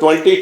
20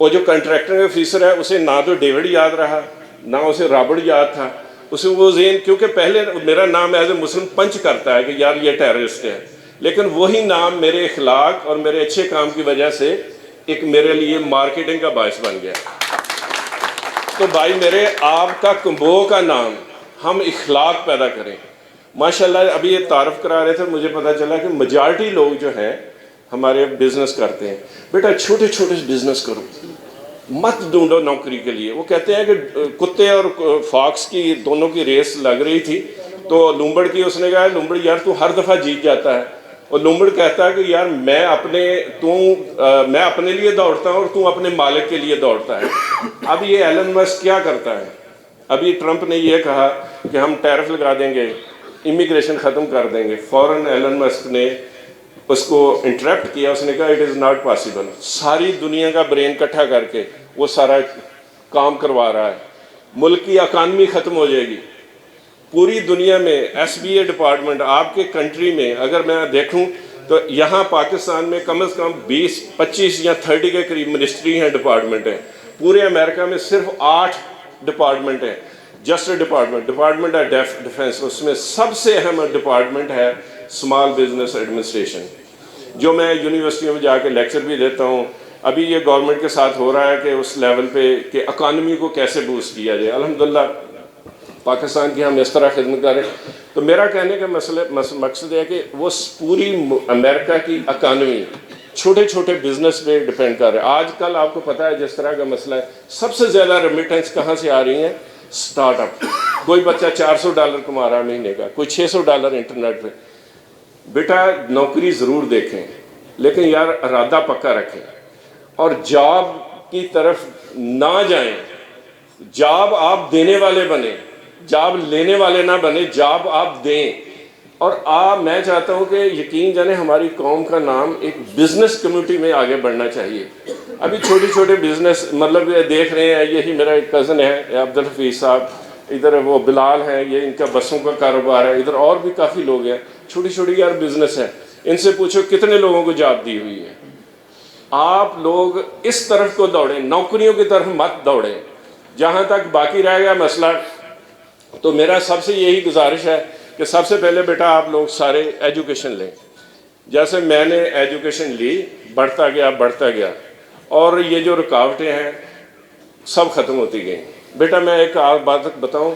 وہ جو contractor officer ہے اسے نہ تو ڈیوڈ یاد رہا نہ اسے رابرٹ یاد تھا، اسے وہ ذہن، کیونکہ پہلے میرا نام ایز اے مسلم پنچ کرتا ہے کہ یار یہ ٹیررسٹ ہے، لیکن وہی نام میرے اخلاق اور میرے اچھے کام کی وجہ سے ایک میرے لیے مارکیٹنگ کا باعث بن گیا۔ تو بھائی میرے، آپ کا کمبو کا نام ہم اخلاق پیدا کریں۔ ماشاءاللہ ابھی یہ تعارف کرا رہے تھے، مجھے پتا چلا کہ میجارٹی لوگ جو ہیں ہمارے بزنس کرتے ہیں۔ بیٹا چھوٹے چھوٹے بزنس کرو، مت ڈھونڈو نوکری کے لیے۔ وہ کہتے ہیں کہ کتے اور فاکس کی دونوں کی ریس لگ رہی تھی، تو لومبڑ کی اس نے کہا لومبڑ یار تو ہر دفعہ جیت جاتا ہے، اور لومبڑ کہتا ہے کہ یار میں اپنے لیے دوڑتا ہوں اور تو اپنے مالک کے لیے دوڑتا ہے۔ اب یہ ایلن مسک کیا کرتا ہے؟ ابھی ٹرمپ نے یہ کہا کہ ہم ٹیرف لگا دیں گے، امیگریشن ختم کر دیں گے، فوراً ایلن مسک نے اس کو انٹرپٹ کیا، اس نے کہا اٹ از ناٹ پاسبل۔ ساری دنیا کا برین اکٹھا کر کے وہ سارا کام کروا رہا ہے، ملک کی اکانومی ختم ہو جائے گی۔ پوری دنیا میں ایس بی اے ڈپارٹمنٹ آپ کے کنٹری میں اگر میں دیکھوں تو یہاں پاکستان میں کم از کم 20 25 یا 30 کے قریب منسٹری ہیں، ڈپارٹمنٹ ہیں۔ پورے امریکہ میں صرف 8 ڈپارٹمنٹ ہیں۔ جسٹس ڈپارٹمنٹ ہے ڈیفنس، اس میں سب سے اہم ڈپارٹمنٹ ہے اسمال بزنس ایڈمنسٹریشن، جو میں یونیورسٹیوں میں جا کے لیکچر بھی دیتا ہوں۔ ابھی یہ گورنمنٹ کے ساتھ ہو رہا ہے کہ اس لیول پہ کہ اکانومی کو کیسے بوسٹ کیا جائے۔ الحمدللہ پاکستان کی ہم اس طرح خدمت کریں۔ تو میرا کہنے کا مقصد ہے کہ وہ پوری امریکہ کی اکانومی چھوٹے چھوٹے بزنس پہ ڈپینڈ کر رہے ہیں۔ آج کل آپ کو پتہ ہے جس طرح کا مسئلہ ہے، سب سے زیادہ ریمیٹنس کہاں سے آ رہی ہیں؟ سٹارٹ اپ۔ کوئی بچہ $400 کما رہا ہے مہینے کا، کوئی $600 انٹرنیٹ پہ۔ بیٹا نوکری ضرور دیکھیں، لیکن یار ارادہ پکا رکھیں اور جاب کی طرف نہ جائیں۔ جاب آپ دینے والے بنیں، جاب لینے والے نہ بنے، جاب آپ دیں۔ اور میں چاہتا ہوں کہ یقین جانے ہماری قوم کا نام ایک بزنس کمیونٹی میں آگے بڑھنا چاہیے۔ ابھی چھوٹے چھوٹے بزنس مطلب دیکھ رہے ہیں، یہی میرا ایک کزن ہے عبدالحفیظ صاحب، ادھر وہ بلال ہیں، یہ ان کا بسوں کا کاروبار ہے، ادھر اور بھی کافی لوگ ہیں، چھوٹی چھوٹی یار بزنس ہیں۔ ان سے پوچھو کتنے لوگوں کو جاب دی ہوئی ہے۔ آپ لوگ اس طرف کو دوڑیں، نوکریوں کی طرف مت دوڑیں۔ جہاں تک باقی رہ گیا مسئلہ، تو میرا سب سے یہی گزارش ہے کہ سب سے پہلے بیٹا آپ لوگ سارے ایجوکیشن لیں۔ جیسے میں نے ایجوکیشن لی، بڑھتا گیا اور یہ جو رکاوٹیں ہیں سب ختم ہوتی گئیں۔ بیٹا میں ایک بات بتاؤں،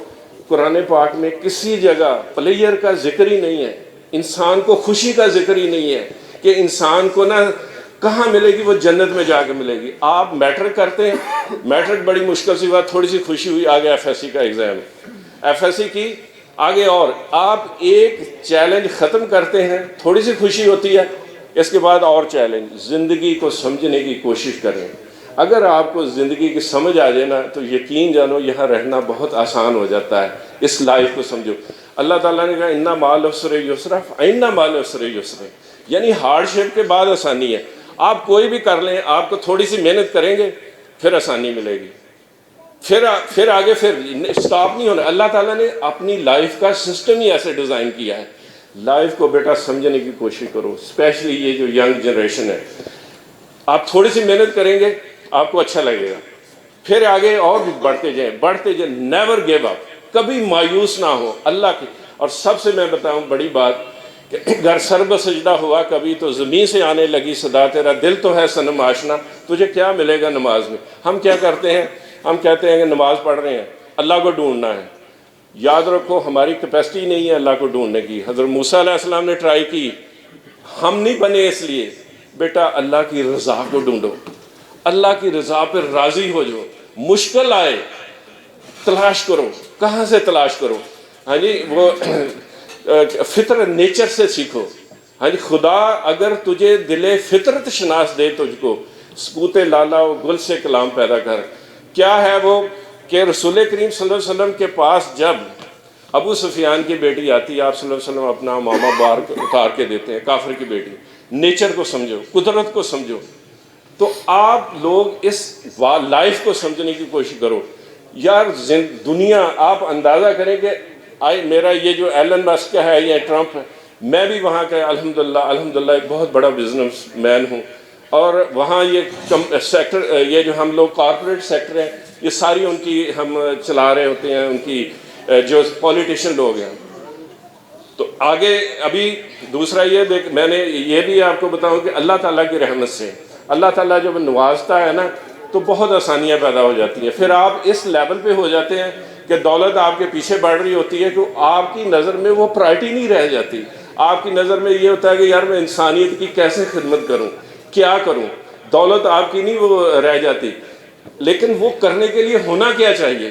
قرآن پاک میں کسی جگہ پلیئر کا ذکر ہی نہیں ہے، انسان کو خوشی کا ذکر ہی نہیں ہے کہ انسان کو نا کہاں ملے گی، وہ جنت میں جا کے ملے گی۔ آپ میٹرک کرتے ہیں، میٹرک بڑی مشکل سی بات، تھوڑی سی خوشی ہوئی، آگے ایف ایس سی کا ایگزام، ایف ایس سی کی آگے، اور آپ ایک چیلنج ختم کرتے ہیں، تھوڑی سی خوشی ہوتی ہے، اس کے بعد اور چیلنج۔ زندگی کو سمجھنے کی کوشش کریں۔ اگر آپ کو زندگی کی سمجھ آ جائے نا تو یقین جانو یہاں رہنا بہت آسان ہو جاتا ہے۔ اس لائف کو سمجھو۔ اللہ تعالیٰ نے کہا اِنَّ مَعَ الْعُسْرِ يُسْرًا فَإِنَّ مَعَ الْعُسْرِ يُسْرًا، یعنی ہارڈ شپ کے بعد آسانی ہے۔ آپ کوئی بھی کر لیں، آپ کو تھوڑی سی محنت کریں گے پھر آسانی ملے گی، پھر آگے پھر سٹاپ نہیں ہونا۔ اللہ تعالیٰ نے اپنی لائف کا سسٹم ہی ایسے ڈیزائن کیا ہے۔ لائف کو بیٹا سمجھنے کی کوشش کرو، اسپیشلی یہ جو ینگ جنریشن ہے۔ آپ تھوڑی سی محنت کریں گے آپ کو اچھا لگے گا، پھر آگے اور بھی بڑھتے جائیں۔ نیور گیو اپ، کبھی مایوس نہ ہو اللہ کی۔ اور سب سے میں بتاؤں بڑی بات کہ گر سرب سجدہ ہوا کبھی تو زمین سے آنے لگی صدا، تیرا دل تو ہے صنم آشنا، تجھے کیا ملے گا نماز میں۔ ہم کیا کرتے ہیں؟ ہم کہتے ہیں کہ نماز پڑھ رہے ہیں، اللہ کو ڈھونڈنا ہے۔ یاد رکھو ہماری کیپیسٹی نہیں ہے اللہ کو ڈھونڈنے کی۔ حضرت موسیٰ علیہ السلام نے ٹرائی کی، ہم نہیں بنے اس لیے۔ بیٹا اللہ کی رضا کو ڈھونڈو، اللہ کی رضا پہ راضی ہو جو، مشکل آئے تلاش کرو۔ کہاں سے تلاش کرو؟ ہاں جی، وہ فطرت نیچر سے سیکھو۔ ہاں جی، خدا اگر تجھے دل فطرت شناس دے تجھ کو، سکوت لالا و گل سے کلام پیدا کر۔ کیا ہے وہ کہ رسول کریم صلی اللہ علیہ وسلم کے پاس جب ابو سفیان کی بیٹی آتی ہے، آپ صلی اللہ علیہ وسلم اپنا ماما بار اتار کے دیتے ہیں، کافر کی بیٹی۔ نیچر کو سمجھو، قدرت کو سمجھو۔ تو آپ لوگ اس لائف کو سمجھنے کی کوشش کرو یار۔ دنیا آپ اندازہ کریں کہ میرا یہ جو ایلن مسک ہے یا ٹرمپ ہے، میں بھی وہاں کا الحمدللہ ایک بہت بڑا بزنس مین ہوں، اور وہاں یہ سیکٹر، یہ جو ہم لوگ کارپوریٹ سیکٹر ہیں، یہ ساری ان کی ہم چلا رہے ہوتے ہیں، ان کی جو پولیٹیشین لوگ ہیں. تو آگے ابھی دوسرا یہ میں نے یہ بھی آپ کو بتاؤں کہ اللہ تعالیٰ کی رحمت سے اللہ تعالیٰ جب نوازتا ہے نا تو بہت آسانیاں پیدا ہو جاتی ہیں. پھر آپ اس لیول پہ ہو جاتے ہیں کہ دولت آپ کے پیچھے بڑھ رہی ہوتی ہے کہ آپ کی نظر میں وہ پرائرٹی نہیں رہ جاتی. آپ کی نظر میں یہ ہوتا ہے کہ یار میں انسانیت کی کیسے خدمت کروں، کیا کروں. دولت آپ کی نہیں وہ رہ جاتی، لیکن وہ کرنے کے لیے ہونا کیا چاہیے؟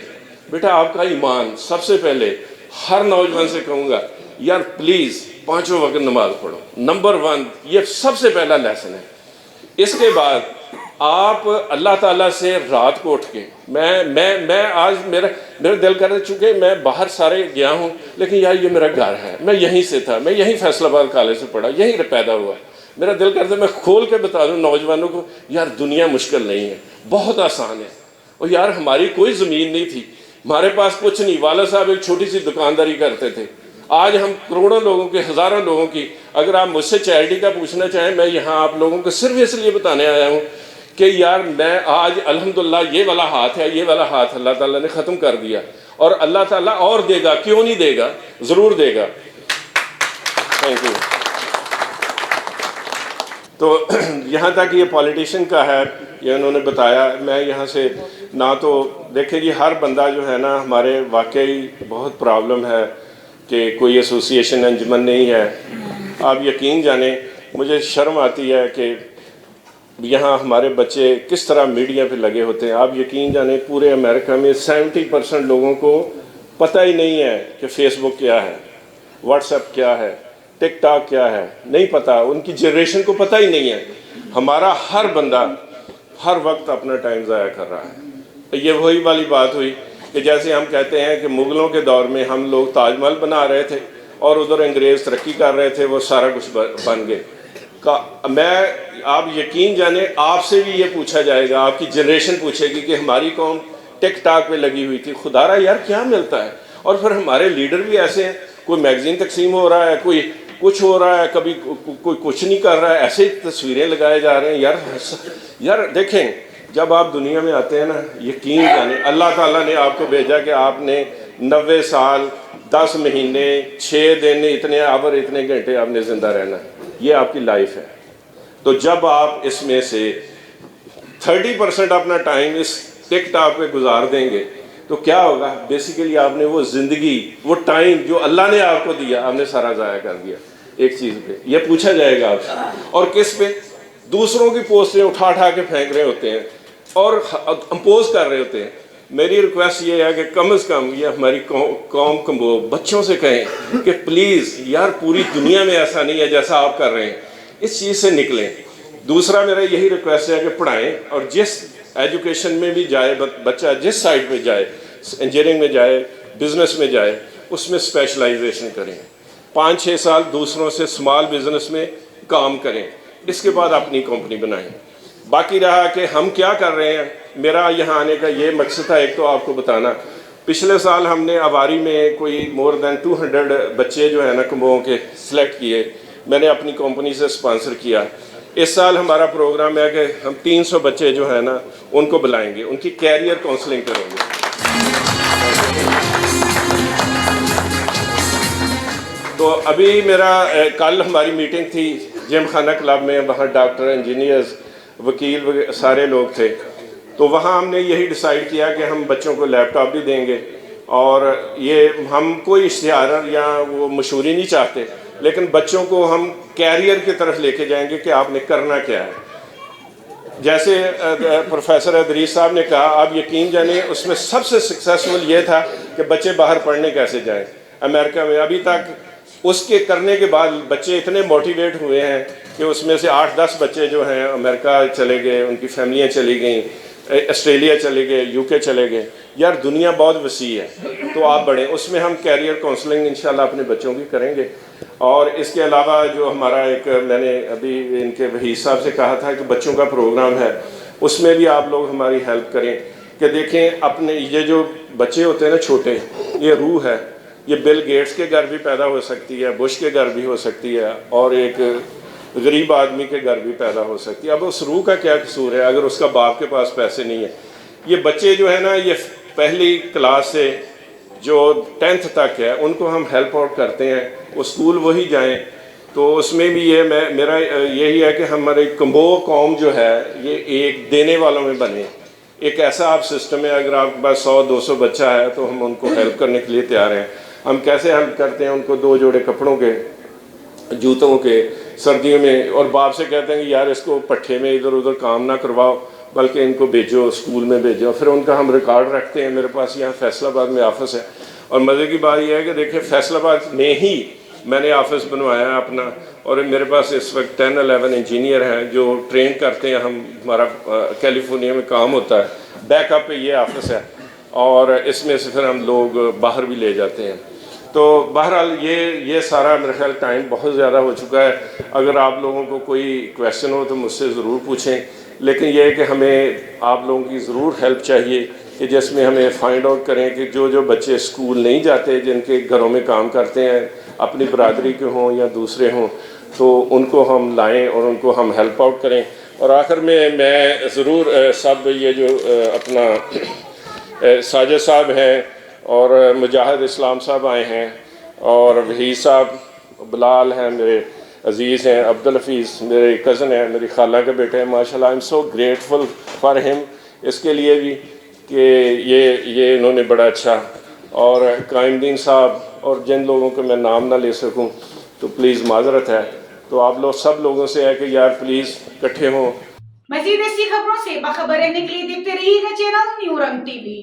بیٹا آپ کا ایمان. سب سے پہلے ہر نوجوان سے کہوں گا یار پلیز 5 وقت نماز پڑھو. نمبر 1 یہ سب سے پہلا لیسن ہے. اس کے بعد آپ اللہ تعالیٰ سے رات کو اٹھ کے میں آج میرا دل کر چکے میں باہر سارے گیا ہوں، لیکن یار یہ میرا گھر ہے، میں یہیں سے تھا، میں یہیں فیصل آباد کالج سے پڑھا، یہیں پیدا ہوا. میرا دل کرتا ہے میں کھول کے بتا دوں نوجوانوں کو یار دنیا مشکل نہیں ہے، بہت آسان ہے. اور یار ہماری کوئی زمین نہیں تھی، ہمارے پاس کچھ نہیں. والد صاحب ایک چھوٹی سی دکانداری کرتے تھے. آج ہم کروڑوں لوگوں کی، ہزاروں لوگوں کی، اگر آپ مجھ سے چیریٹی کا پوچھنا چاہیں، میں یہاں آپ لوگوں کو صرف اس لیے بتانے آیا ہوں کہ یار میں آج الحمدللہ یہ والا ہاتھ ہے، یہ والا ہاتھ اللہ تعالیٰ نے ختم کر دیا، اور اللہ تعالیٰ اور دے گا. کیوں نہیں دے گا؟ ضرور دے گا. Thank you. تو یہاں تک یہ پولیٹیشین کا ہے، یہ انہوں نے بتایا. میں یہاں سے نہ تو دیکھیں جی ہر بندہ جو ہے نا، ہمارے واقعی بہت پرابلم ہے کہ کوئی ایسوسیشن انجمن نہیں ہے. آپ یقین جانیں مجھے شرم آتی ہے کہ یہاں ہمارے بچے کس طرح میڈیا پہ لگے ہوتے ہیں. آپ یقین جانیں پورے امریکہ میں 70% لوگوں کو پتہ ہی نہیں ہے کہ فیس بک کیا ہے، واٹس ایپ کیا ہے، ٹک ٹاک کیا ہے، نہیں پتہ. ان کی جنریشن کو پتہ ہی نہیں ہے. ہمارا ہر بندہ ہر وقت اپنا ٹائم ضائع کر رہا ہے. یہ وہی والی بات ہوئی کہ جیسے ہم کہتے ہیں کہ مغلوں کے دور میں ہم لوگ تاج محل بنا رہے تھے اور ادھر انگریز ترقی کر رہے تھے، وہ سارا کچھ بن گئے. میں آپ یقین جانیں آپ سے بھی یہ پوچھا جائے گا، آپ کی جنریشن پوچھے گی کہ ہماری قوم ٹک ٹاک پہ لگی ہوئی تھی، خدا را یار کیا ملتا ہے. اور پھر ہمارے لیڈر بھی ایسے ہیں، کوئی میگزین تقسیم ہو رہا ہے، کوئی کچھ ہو رہا ہے، کبھی کوئی کچھ نہیں کر رہا ہے، ایسے تصویریں لگائے جا رہے ہیں. یار دیکھیں جب آپ دنیا میں آتے ہیں نا، یقین جانیں اللہ تعالیٰ نے آپ کو بھیجا کہ آپ نے 90 سال 10 مہینے 6 دن اتنے آور اتنے گھنٹے آپ نے زندہ رہنا ہے. یہ آپ کی لائف ہے. تو جب آپ اس میں سے 30% اپنا ٹائم اس ٹک ٹاک پہ گزار دیں گے تو کیا ہوگا؟ بیسیکلی آپ نے وہ زندگی، وہ ٹائم جو اللہ نے آپ کو دیا، آپ نے سارا ضائع کر دیا ایک چیز پہ. یہ پوچھا جائے گا آپ سے. اور کس پہ؟ دوسروں کی پوسٹیں اٹھا کے پھینک رہے ہوتے ہیں اور امپوز کر رہے ہوتے ہیں. میری ریکویسٹ یہ ہے کہ کم از کم یہ ہماری قوم کو بچوں سے کہیں کہ پلیز یار پوری دنیا میں ایسا نہیں ہے جیسا آپ کر رہے ہیں، اس چیز سے نکلیں. دوسرا میرا یہی ریکویسٹ ہے کہ پڑھائیں، اور جس ایجوکیشن میں بھی جائے بچہ، جس سائڈ پہ جائے، انجینئرنگ میں جائے، بزنس میں جائے، اس میں اسپیشلائزیشن کریں. 5-6 سال دوسروں سے اسمال بزنس میں کام کریں، اس کے بعد اپنی کمپنی بنائیں. باقی رہا کہ ہم کیا کر رہے ہیں، میرا یہاں آنے کا یہ مقصد تھا ایک تو آپ کو بتانا. پچھلے سال ہم نے آواری میں کوئی مور دین 200 بچے جو ہیں نا کمبوؤں کے سلیکٹ کیے، میں نے اپنی کمپنی سے اسپانسر کیا. اس سال ہمارا پروگرام ہے کہ ہم 300 بچے جو ہیں نا ان کو بلائیں گے، ان کی کیریئر کونسلنگ کریں گے. تو ابھی میرا کل ہماری میٹنگ تھی جم خانہ کلب میں، وہاں ڈاکٹر، انجینئرز، وکیل سارے لوگ تھے. تو وہاں ہم نے یہی ڈیسائیڈ کیا کہ ہم بچوں کو لیپ ٹاپ بھی دیں گے. اور یہ ہم کوئی اشتہار یا وہ مشہوری نہیں چاہتے، لیکن بچوں کو ہم کیریئر کی طرف لے کے جائیں گے کہ آپ نے کرنا کیا ہے. جیسے پروفیسر ادریس صاحب نے کہا، آپ یقین جانیں اس میں سب سے سکسیسفل یہ تھا کہ بچے باہر پڑھنے کیسے جائیں. امریکہ میں ابھی تک اس کے کرنے کے بعد بچے اتنے موٹیویٹ ہوئے ہیں کہ اس میں سے 8-10 بچے جو ہیں امریکہ چلے گئے، ان کی فیملیاں چلی گئیں، آسٹریلیا چلے گئے، UK چلے گئے. یار دنیا بہت وسیع ہے، تو آپ بڑھیں. اس میں ہم کیریئر کونسلنگ انشاءاللہ اپنے بچوں کی کریں گے. اور اس کے علاوہ جو ہمارا ایک، میں نے ابھی ان کے وحید صاحب سے کہا تھا کہ بچوں کا پروگرام ہے، اس میں بھی آپ لوگ ہماری ہیلپ کریں. کہ دیکھیں اپنے یہ جو بچے ہوتے ہیں نا چھوٹے، یہ روح ہے. یہ بل گیٹس کے گھر بھی پیدا ہو سکتی ہے، بش کے گھر بھی ہو سکتی ہے، اور ایک غریب آدمی کے گھر بھی پیدا ہو سکتی ہے. اب اس روح کا کیا قصور ہے اگر اس کا باپ کے پاس پیسے نہیں ہیں؟ یہ بچے جو ہے نا یہ پہلی کلاس سے جو 10th تک ہے ان کو ہم ہیلپ آؤٹ کرتے ہیں، وہ اسکول وہی جائیں. تو اس میں بھی یہ میرا یہی ہے کہ ہماری کمبو قوم جو ہے یہ ایک دینے والوں میں بنے. ایک ایسا آپ سسٹم ہے، اگر آپ کے پاس 100-200 بچہ ہے تو ہم ان کو ہیلپ کرنے کے لیے تیار ہیں. ہم کیسے ہیلپ کرتے ہیں؟ ان کو 2 جوڑے کپڑوں کے، جوتوں کے سردیوں میں، اور باپ سے کہتے ہیں کہ یار اس کو پٹھے میں ادھر ادھر کام نہ کرواؤ بلکہ ان کو بھیجو اسکول میں بھیجو. پھر ان کا ہم ریکارڈ رکھتے ہیں. میرے پاس یہاں فیصل آباد میں آفس ہے، اور مزے کی بات یہ ہے کہ دیکھیں فیصل آباد میں ہی میں نے آفس بنوایا ہے اپنا، اور میرے پاس اس وقت 10-11 انجینئر ہیں جو ٹرین کرتے ہیں. ہمارا کیلیفورنیا میں کام ہوتا ہے، بیک اپ پہ یہ آفس ہے، اور اس میں سے پھر ہم لوگ باہر بھی لے جاتے ہیں. تو بہرحال یہ سارا میرے خیال ٹائم بہت زیادہ ہو چکا ہے. اگر آپ لوگوں کو کوئی کویشچن ہو تو مجھ سے ضرور پوچھیں، لیکن یہ ہے کہ ہمیں آپ لوگوں کی ضرور ہیلپ چاہیے کہ جس میں ہمیں فائنڈ آؤٹ کریں کہ جو بچے اسکول نہیں جاتے، جن کے گھروں میں کام کرتے ہیں، اپنی برادری کے ہوں یا دوسرے ہوں، تو ان کو ہم لائیں اور ان کو ہم ہیلپ آؤٹ کریں. اور آخر میں ضرور سب یہ جو اپنا ساجد صاحب ہیں اور مجاہد اسلام صاحب آئے ہیں، اور وحید صاحب، بلال ہیں میرے عزیز ہیں، عبدالحفیظ میرے کزن ہیں، میری خالہ کے بیٹے ہیں. ماشاءاللہ I am so grateful for ہم، اس کے لیے بھی کہ یہ انہوں نے بڑا اچھا. اور قائم دین صاحب اور جن لوگوں کو میں نام نہ لے سکوں تو پلیز معذرت ہے. تو آپ لوگ سب لوگوں سے ہے کہ یار پلیز اکٹھے ہوں. مزید ایسی خبروں سے باخبر رہنے کے لیے دیکھتے رہیے گا چینل نیو رنگ ٹی وی.